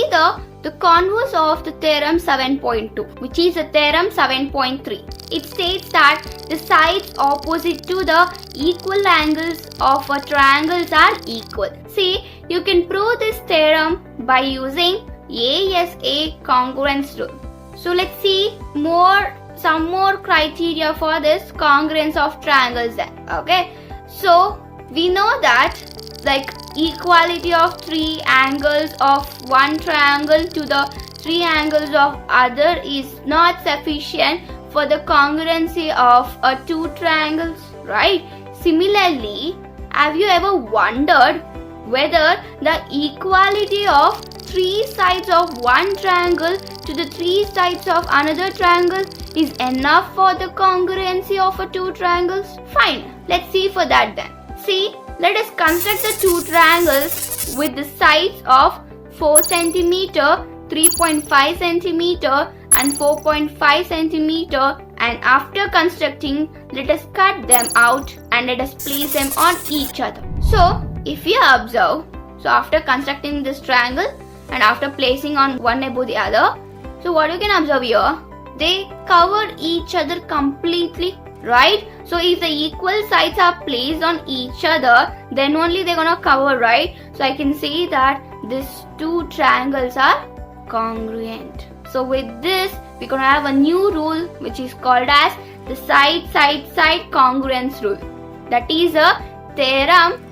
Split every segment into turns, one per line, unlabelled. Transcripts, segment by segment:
the converse of the theorem 7.2, which is the theorem 7.3. It states that the sides opposite to the equal angles of a triangles are equal. See, you can prove this theorem by using Sss Congruence Rule. So let's see some more criteria for this congruence of triangles then. Okay, so we know that like equality of three angles of one triangle to the three angles of other is not sufficient for the congruency of two triangles, right? Similarly, have you ever wondered whether the equality of three sides of one triangle to the three sides of another triangle is enough for the congruency of two triangles? Fine, let's see for that then. See, let us construct the two triangles with the sides of 4 cm, 3.5 cm and 4.5 cm, and after constructing, let us cut them out and let us place them on each other. So, if you observe, so after constructing this triangle and after placing on one above the other, so what you can observe here, they cover each other completely, right? So if the equal sides are placed on each other, then only they're gonna cover, right? So I can say that these two triangles are congruent. So with this, we're gonna have a new rule which is called as the side congruence rule. That is a theorem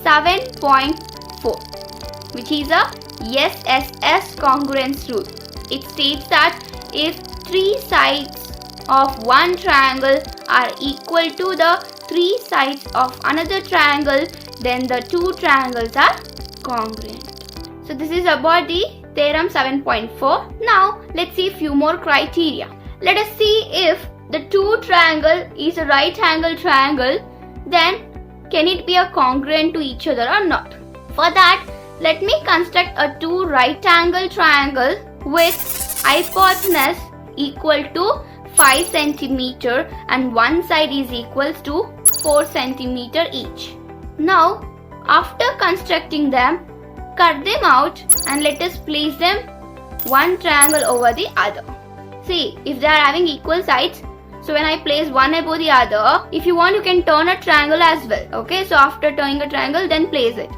7.4, which is a Sss Congruence Rule. It states that if three sides of one triangle are equal to the three sides of another triangle, then the two triangles are congruent. So this is about the theorem 7.4. Now let's see a few more criteria. Let us see if the two triangle is a right angle triangle, then can it be a congruent to each other or not? For that, let me construct a two right angle triangle with hypotenuse equal to 5 cm and one side is equals to 4 cm each. Now, after constructing them, cut them out and let us place them one triangle over the other. See, if they are having equal sides, so when I place one above the other, if you want you can turn a triangle as well. Okay, so after turning a triangle, then place it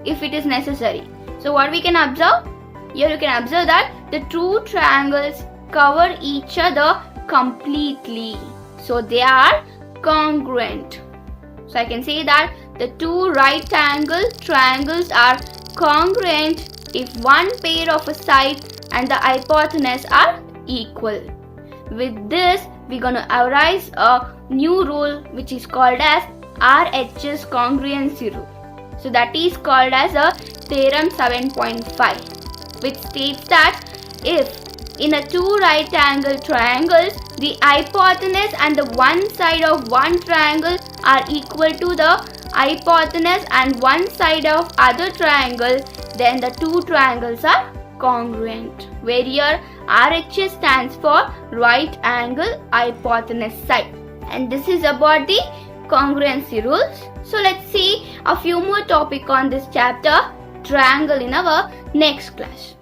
if it is necessary. So what we can observe? Here you can observe that the two triangles cover each other completely. So they are congruent. So I can say that the two right angle triangles are congruent if one pair of a side and the hypotenuse are equal. With this, we're gonna arise a new rule which is called as Rhs Congruency Rule. So that is called as a theorem 7.5, which states that if in a two right angle triangles, the hypotenuse and the one side of one triangle are equal to the hypotenuse and one side of other triangle, then the two triangles are congruent. Where here RHS stands for right angle hypotenuse side. And this is about the congruency rules. So let's see a few more topics on this chapter, triangle, in our next class.